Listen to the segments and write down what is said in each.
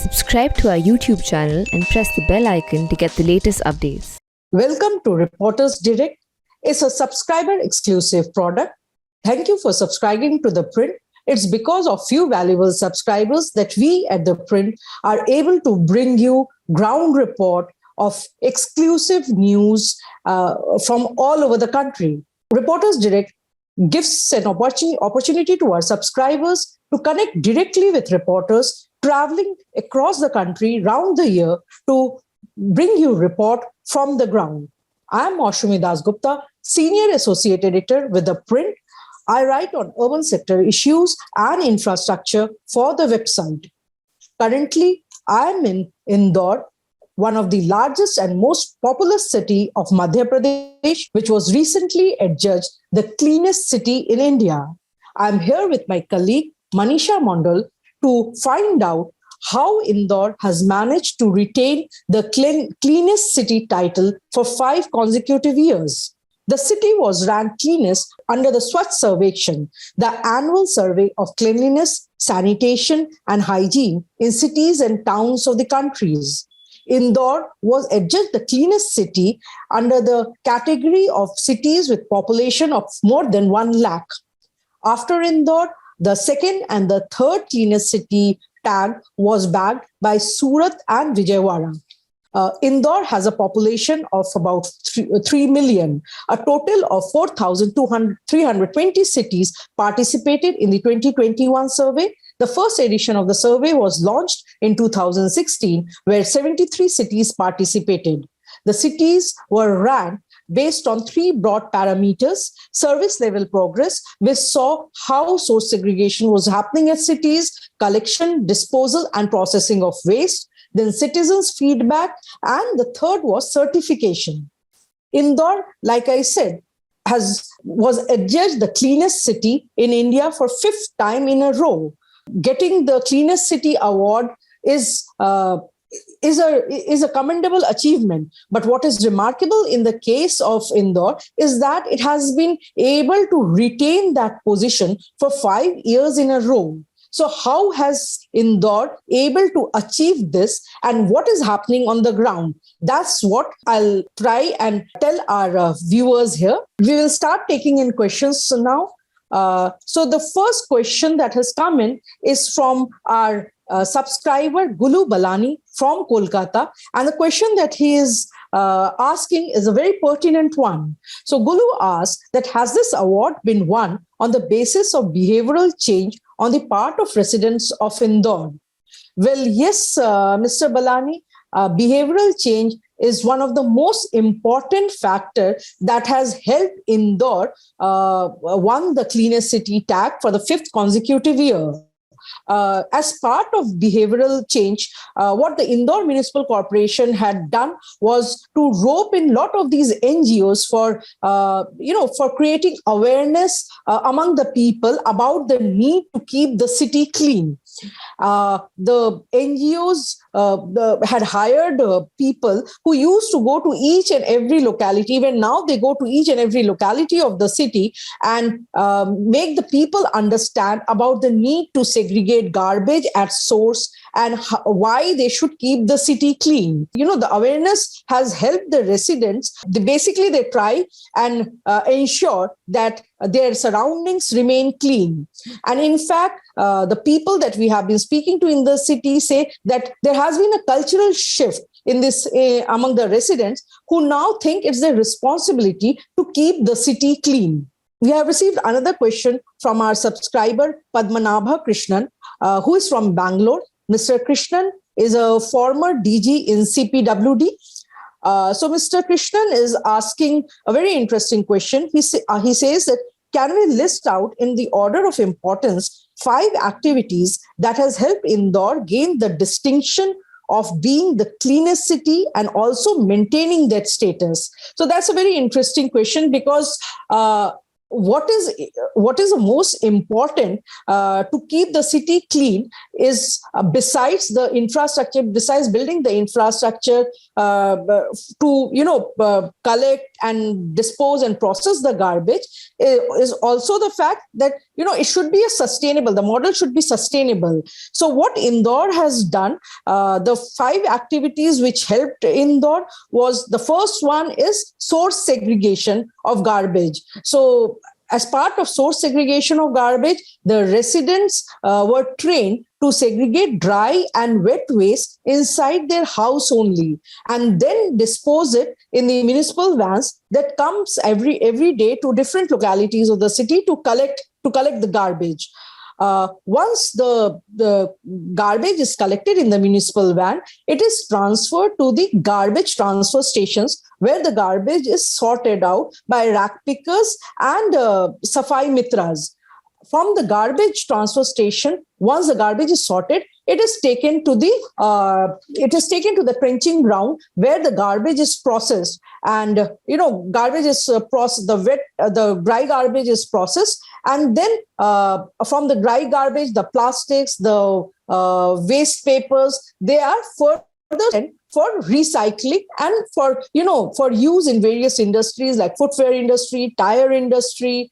Subscribe to our YouTube channel and press the bell icon to get the latest updates. Welcome to Reporters Direct. It's a subscriber exclusive product. Thank you for subscribing to ThePrint. It's because of few valuable subscribers that we at ThePrint are able to bring you ground report of exclusive news from all over the country. Reporters Direct gives an opportunity to our subscribers to connect directly with reporters traveling across the country round the year to bring you report from the ground. I'm Moushumi Das Gupta, Senior Associate Editor with ThePrint. I write on urban sector issues and infrastructure for the website. Currently, I am in Indore, one of the largest and most populous city of Madhya Pradesh, which was recently adjudged the cleanest city in India. I'm here with my colleague, Manisha Mondal, to find out how Indore has managed to retain the cleanest city title for 5 consecutive years. The city was ranked cleanest under the Swachh Sarvekshan, the annual survey of cleanliness, sanitation, and hygiene in cities and towns of the countries. Indore was adjudged the cleanest city under the category of cities with population of more than 1 lakh. After Indore, the second and the third cleanest city tag was bagged by Surat and Vijayawada. Indore has a population of about 3 million. A total of 4,320 cities participated in the 2021 survey. The first edition of the survey was launched in 2016, where 73 cities participated. The cities were ranked based on 3 broad parameters: service level progress, which saw how source segregation was happening at cities, collection, disposal, and processing of waste, then citizens' feedback, and the third was certification. Indore, like I said, was adjudged the cleanest city in India for 5th time in a row. Getting the cleanest city award is a commendable achievement. But what is remarkable in the case of Indore is that it has been able to retain that position for 5 years in a row. So how has Indore able to achieve this, and what is happening on the ground? That's what I'll try and tell our viewers here. We will start taking in questions now. So the first question that has come in is from our subscriber Gulu Balani from Kolkata, and the question that he is asking is a very pertinent one. So Gulu asks that, has this award been won on the basis of behavioral change on the part of residents of Indore? Well, yes, Mr. Balani, behavioral change is one of the most important factors that has helped Indore won the cleanest city tag for the 5th consecutive year. As part of behavioral change, what the Indore Municipal Corporation had done was to rope in a lot of these NGOs for creating awareness among the people about the need to keep the city clean. The NGOs had hired people who used to go to each and every locality. Even now, they go to each and every locality of the city and make the people understand about the need to segregate garbage at source and why they should keep the city clean. You know, the awareness has helped the residents. They try and ensure that their surroundings remain clean. And in fact, the people that we have been speaking to in the city say that there has been a cultural shift in this among the residents, who now think it's their responsibility to keep the city clean. We have received another question from our subscriber Padmanabha Krishnan, who is from Bangalore. Mr. Krishnan is a former DG in CPWD. So Mr. Krishnan is asking a very interesting question. He says that, can we list out in the order of importance 5 activities that has helped Indore gain the distinction of being the cleanest city and also maintaining that status? So that's a very interesting question, because what is the most important to keep the city clean is besides the infrastructure, besides building the infrastructure to collect and dispose and process the garbage, is also the fact that it should be the model should be sustainable. So what Indore has done, the 5 activities which helped Indore was, the first one is source segregation of garbage. So as part of source segregation of garbage, the residents were trained to segregate dry and wet waste inside their house only, and then dispose it in the municipal vans that comes every day to different localities of the city to collect the garbage. Once the garbage is collected in the municipal van, it is transferred to the garbage transfer stations, where the garbage is sorted out by rack pickers and Safai Mitras. From the garbage transfer station, once the garbage is sorted, it is taken to the trenching ground, where the garbage is processed, and garbage is processed. The dry garbage is processed, and then from the dry garbage, the plastics, the waste papers, they are further sent for recycling and for use in various industries like footwear industry, tire industry,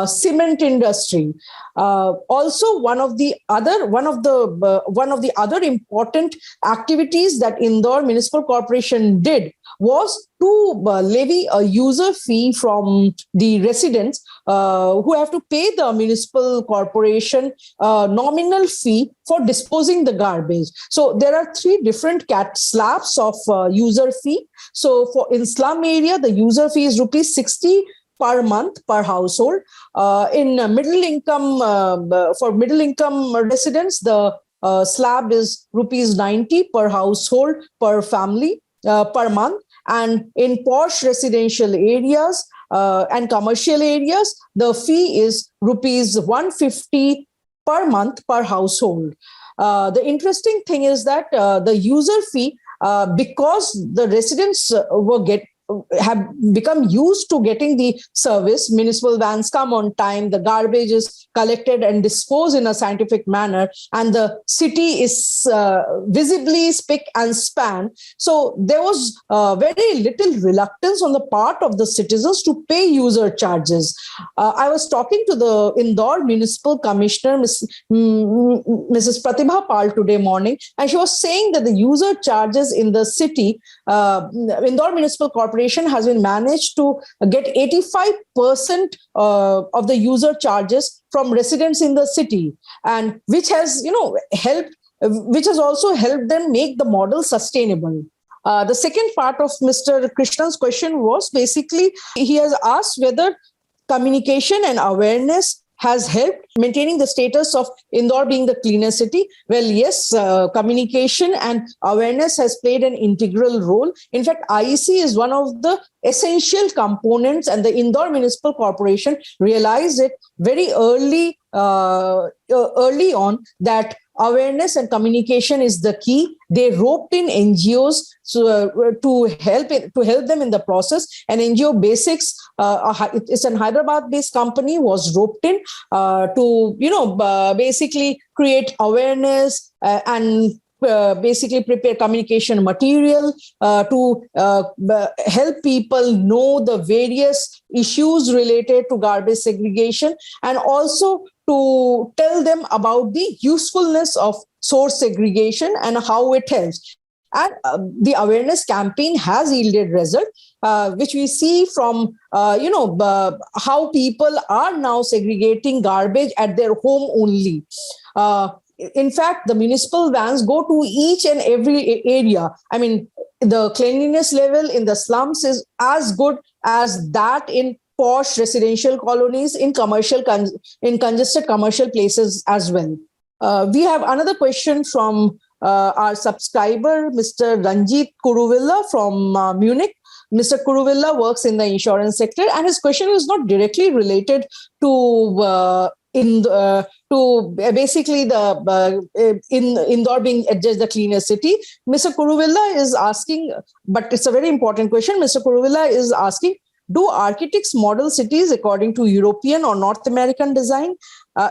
cement industry. Also, one of the other important activities that Indore Municipal Corporation did was to levy a user fee from the residents who have to pay the municipal corporation nominal fee for disposing the garbage. So there are 3 different slabs of user fee. So in slum area, the user fee is rupees 60 per month per household. In middle income, for middle income residents, the slab is rupees 90 per household per family per month. And in posh residential areas and commercial areas, the fee is rupees 150 per month per household. The interesting thing is that the user fee, because the residents have become used to getting the service, municipal vans come on time, the garbage is collected and disposed in a scientific manner, and the city is visibly spick and span. So there was very little reluctance on the part of the citizens to pay user charges. I was talking to the Indore Municipal Commissioner, Mrs. Pratibha Pal, today morning, and she was saying that the user charges in the city, Indore Municipal Corporation has been managed to get 85% of the user charges from residents in the city, and which has also helped them make the model sustainable. The second part of Mr. Krishna's question was basically, he has asked whether communication and awareness has helped maintaining the status of Indore being the cleanest city. Well, yes, communication and awareness has played an integral role. In fact, IEC is one of the essential components, and the Indore Municipal Corporation realized it very early on that awareness and communication is the key. They roped in NGOs to help them in the process. And NGO Basics, it's an Hyderabad-based company, was roped in to basically create awareness and basically prepare communication material to help people know the various issues related to garbage segregation, and also to tell them about the usefulness of source segregation and how it helps. And the awareness campaign has yielded result, which we see from, how people are now segregating garbage at their home only. In fact, the municipal vans go to each and every area. I mean, the cleanliness level in the slums is as good as that in posh residential colonies, in congested commercial places as well. We have another question from our subscriber, Mr. Ranjit Kuruvilla from Munich. Mr. Kuruvilla works in the insurance sector, and his question is not directly related to basically Indore being adjudged the cleanest city. Mr. Kuruvilla is asking, but it's a very important question. Mr. Kuruvilla is asking, do architects model cities according to European or North American design?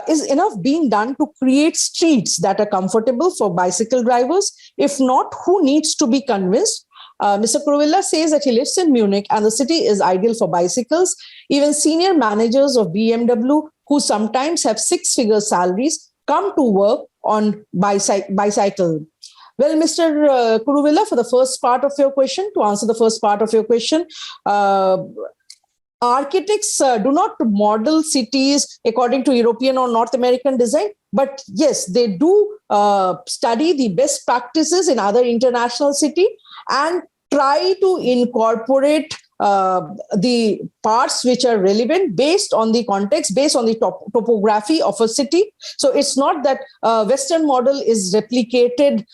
Is enough being done to create streets that are comfortable for bicycle drivers? If not, who needs to be convinced? Mr. Kuruvilla says that he lives in Munich and the city is ideal for bicycles. Even senior managers of BMW, who sometimes have six-figure salaries, come to work on bicycle. Well, Mr. Kuruvilla, for the first part of your question, to answer the first part of your question, architects do not model cities according to European or North American design, but yes, they do study the best practices in other international cities and try to incorporate the parts which are relevant based on the context, based on the topography of a city. So it's not that Western model is replicated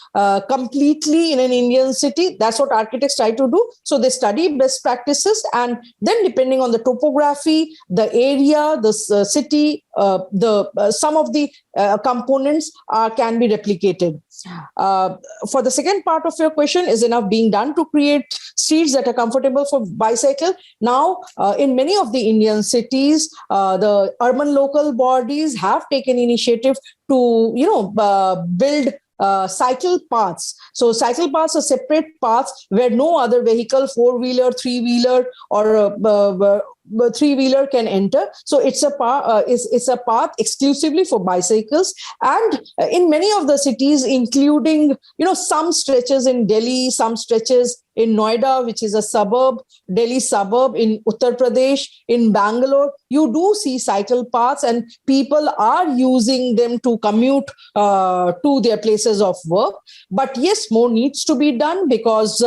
completely in an Indian city. That's what architects try to do. So they study best practices, and then depending on the topography, the area, the city, some of the components can be replicated. For the second part of your question, is enough being done to create streets that are comfortable for bicycle? Now, in many of the Indian cities, the urban local bodies have taken initiative to, build cycle paths. So cycle paths are separate paths where no other vehicle, four-wheeler, three-wheeler, or three-wheeler can enter. So it's a path exclusively for bicycles. And in many of the cities, including, some stretches in Delhi, some stretches in Noida, which is a suburb, Delhi suburb, in Uttar Pradesh, in Bangalore, you do see cycle paths and people are using them to commute to their places of work. But yes, more needs to be done because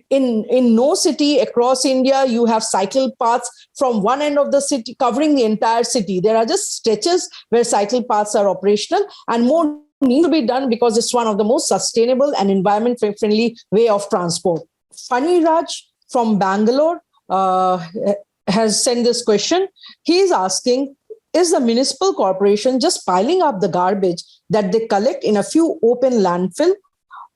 in no city across India, you have cycle paths from one end of the city covering the entire city. There are just stretches where cycle paths are operational, and more needs to be done because it's one of the most sustainable and environment-friendly way of transport. Fani Raj from Bangalore has sent this question. He is asking, is the municipal corporation just piling up the garbage that they collect in a few open landfill?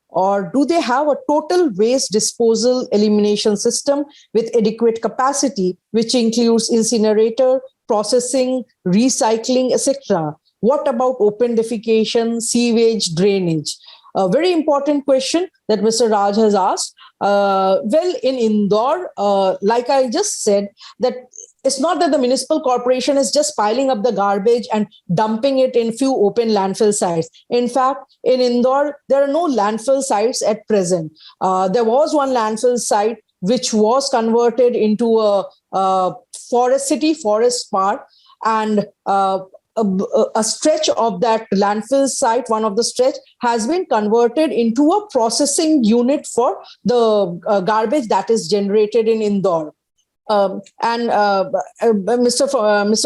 Or do they have a total waste disposal elimination system with adequate capacity, which includes incinerator, processing, recycling, etc.? What about open defecation, sewage, drainage? A very important question that Mr. Raj has asked. Well, in Indore, like I just said, that it's not that the municipal corporation is just piling up the garbage and dumping it in few open landfill sites. In fact, in Indore, there are no landfill sites at present. There was one landfill site which was converted into a forest park, and a stretch of that landfill site, one of the stretch, has been converted into a processing unit for the garbage that is generated in Indore. Mr.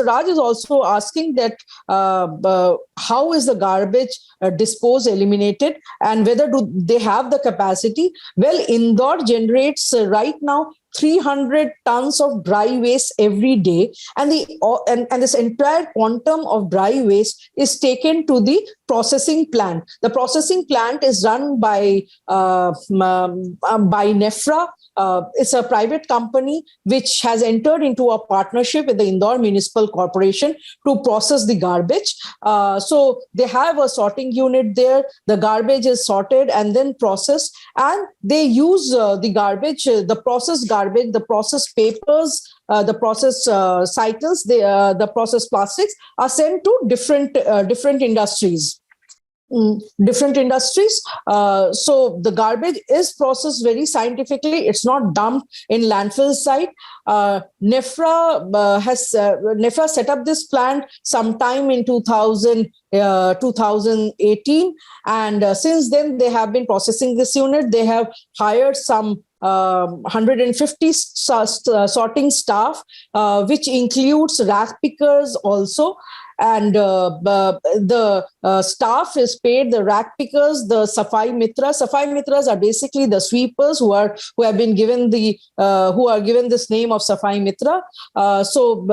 Raj is also asking that how is the garbage disposed, eliminated, and whether do they have the capacity? Well, Indore generates right now 300 tons of dry waste every day, and this entire quantum of dry waste is taken to the processing plant. The processing plant is run by NEFRA. It's a private company which has entered into a partnership with the Indore Municipal Corporation to process the garbage. So they have a sorting unit there. The garbage is sorted and then processed, and they use the garbage, the processed garbage, the processed papers, the processed cycles, the processed plastics are sent to different industries. Different industries. So the garbage is processed very scientifically. It's not dumped in landfill site. NEFRA set up this plant sometime in 2018. And since then, they have been processing this unit. They have hired some 150 sorting staff, which includes rat pickers also. and the staff is paid, the rack pickers, the Safai Mitras. Safai Mitras are basically the sweepers who have been given who are given this name of Safai Mitra. So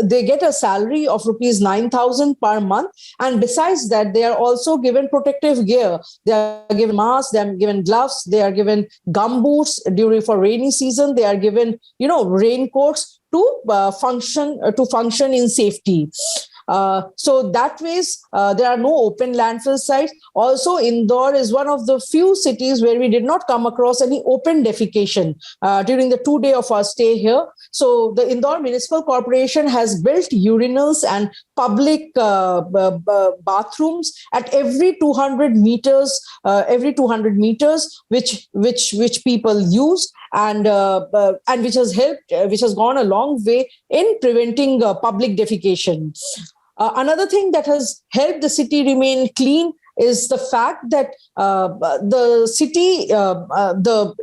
they get a salary of rupees 9,000 per month, and besides that, they are also given protective gear. They are given masks, they are given gloves, they are given gumboots for rainy season. They are given raincoats to function in safety. So that ways, there are no open landfill sites. Also, Indore is one of the few cities where we did not come across any open defecation during the 2 days of our stay here. So the Indore Municipal Corporation has built urinals and public bathrooms at every 200 meters, which people use, and which has helped, which has gone a long way in preventing public defecation. Another thing that has helped the city remain clean is the fact that the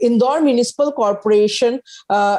Indore Municipal Corporation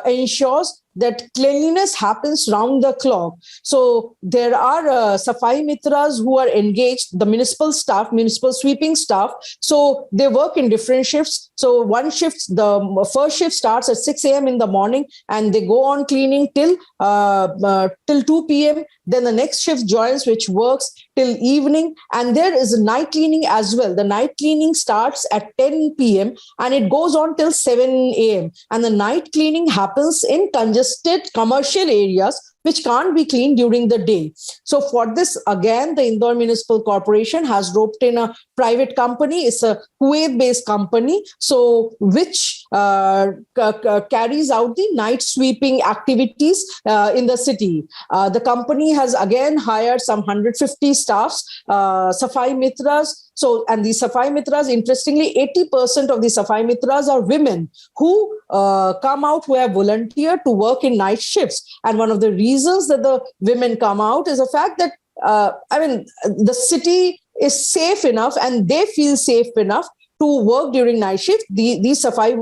ensures that cleanliness happens round the clock. So there are Safai Mitras who are engaged, the municipal staff, municipal sweeping staff. So they work in different shifts. So the first shift starts at 6 a.m. in the morning, and they go on cleaning till 2 p.m. Then the next shift joins, which works till evening. And there is night cleaning as well. The night cleaning starts at 10 p.m. and it goes on till 7 a.m. And the night cleaning happens in congested commercial areas which can't be cleaned during the day. So for this, again, the Indore Municipal Corporation has roped in a private company. It's a Kuwait-based company, so which carries out the night sweeping activities in the city. The company has again hired some 150 staffs, Safai Mitras. So, and the Safai Mitras, interestingly, 80% of the Safai Mitras are women who come out, who have volunteered to work in night shifts. And one of the reasons that the women come out is the fact that, the city is safe enough and they feel safe enough to work during night shift. These Safai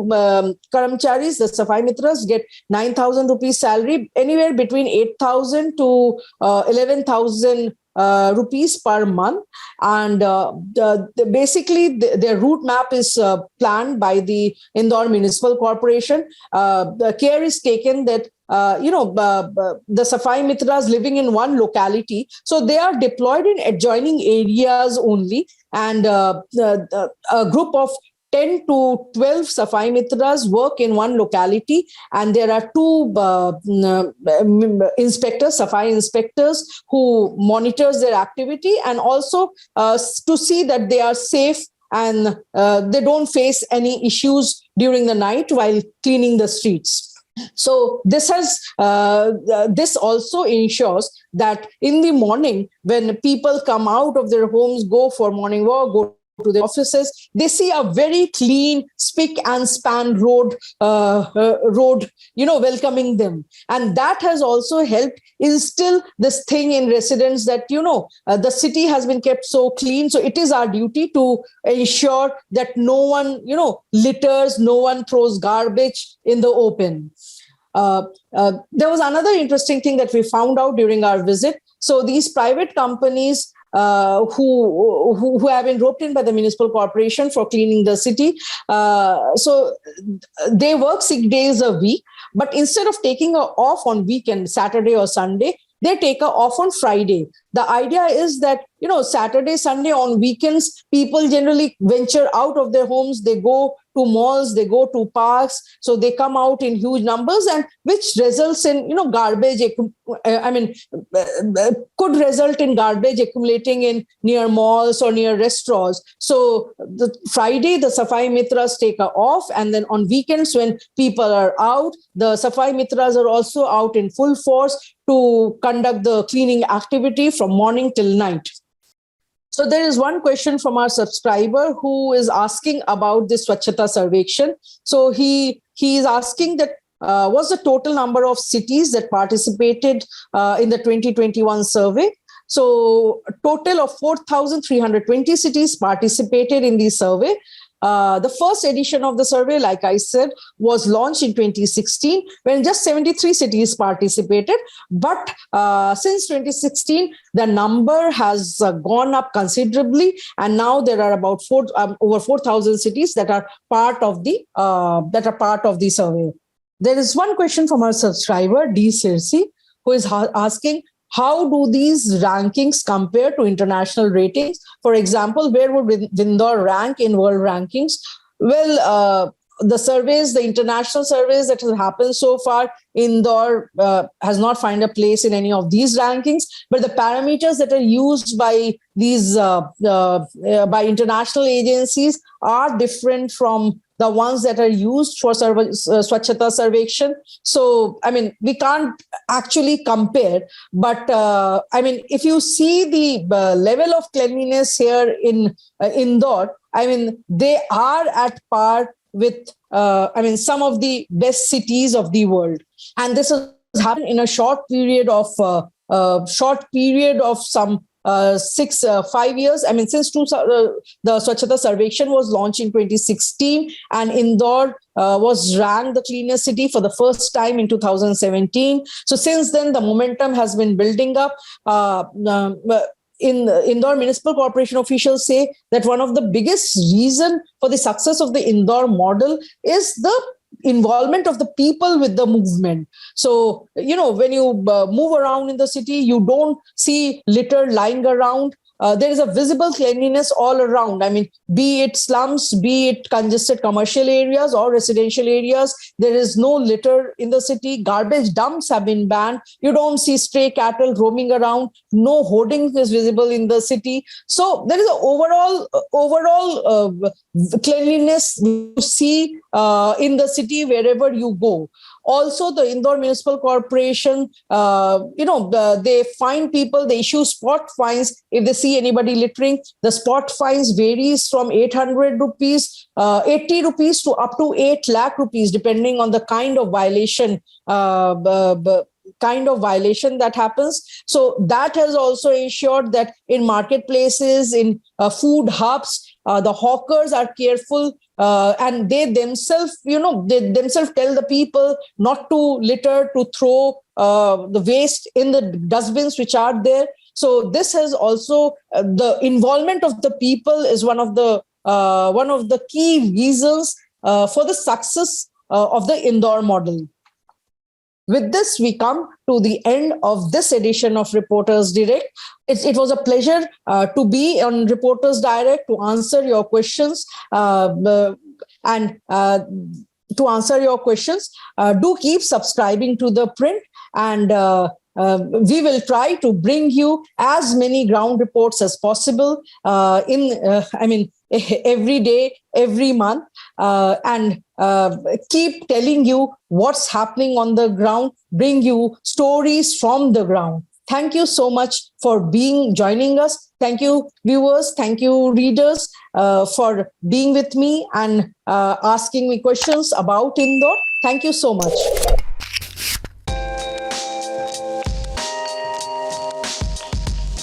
Karamcharis, the Safai Mitras, get 9,000 rupees salary, anywhere between 8,000 to 11,000 rupees per month. And basically their route map is planned by the Indore Municipal Corporation. The care is taken that the Safai Mitras living in one locality, so they are deployed in adjoining areas only, and a group of 10 to 12 Safai Mitras work in one locality, and there are two inspectors, Safai inspectors, who monitors their activity and also to see that they are safe and they don't face any issues during the night while cleaning the streets. So this also ensures that in the morning, when people come out of their homes, go for morning walk, go to the offices, they see a very clean, spick and span road, welcoming them. And that has also helped instill this thing in residents that, the city has been kept so clean. So it is our duty to ensure that no one, litters, no one throws garbage in the open. There was another interesting thing that we found out during our visit. So these private companies who have been roped in by the municipal corporation for cleaning the city, so they work 6 days a week, but instead of taking off on weekend, Saturday or Sunday, they take off on Friday. The idea is that, Saturday, Sunday, on weekends, people generally venture out of their homes. They go to malls, they go to parks. So they come out in huge numbers, and which results in, garbage. Could result in garbage accumulating in near malls or near restaurants. So the Friday, the Safai Mitras take off. And then on weekends, when people are out, the Safai Mitras are also out in full force to conduct the cleaning activity from morning till night. So there is one question from our subscriber who is asking about this Swachhata Sarvekshan. So he is asking that what's the total number of cities that participated in the 2021 survey? So a total of 4,320 cities participated in the survey. The first edition of the survey, like I said, was launched in 2016 when just 73 cities participated. But since 2016, the number has gone up considerably, and now there are about over 4,000 cities that are part of the survey. There is one question from our subscriber, D. Sirsi, who is asking, how do these rankings compare to international ratings? For example, where would Indore rank in world rankings? Well, the international surveys that have happened so far, Indore has not found a place in any of these rankings. But the parameters that are used by these by international agencies are different from the ones that are used for Swachhata Sarvekshan. So, I mean, we can't actually compare. But, I mean, if you see the level of cleanliness here in Indore, I mean, they are at par with, some of the best cities of the world. And this has happened in a short period of some 5 years. I mean, since the Swachhata Sarvekshan was launched in 2016, and Indore was ranked the cleanest city for the first time in 2017. So since then, the momentum has been building up. In Indore Municipal Corporation officials say that one of the biggest reason for the success of the Indore model is the involvement of the people with the movement. So, when you move around in the city, you don't see litter lying around. There is a visible cleanliness all around. I mean, be it slums, be it congested commercial areas or residential areas, there is no litter in the city. Garbage dumps have been banned. You don't see stray cattle roaming around. No hoarding is visible in the city. So there is an overall cleanliness you see in the city wherever you go. Also, the Indore Municipal Corporation, they fine people, they issue spot fines if they see anybody littering. The spot fines varies from 800 rupees, 80 rupees to up to 8 lakh rupees, depending on the kind of violation that happens. So that has also ensured that in marketplaces, in food hubs, the hawkers are careful, and they themselves tell the people not to litter, to throw the waste in the dustbins which are there. So this has also the involvement of the people is one of the key reasons for the success of the Indore model. With this, we come to the end of this edition of Reporters Direct. It was a pleasure to be on Reporters Direct to answer your questions. To answer your questions, do keep subscribing to The Print, and we will try to bring you as many ground reports as possible every day, every month, and keep telling you what's happening on the ground, bring you stories from the ground. Thank you so much for joining us. Thank you, viewers. Thank you, readers, for being with me and asking me questions about Indore. Thank you so much.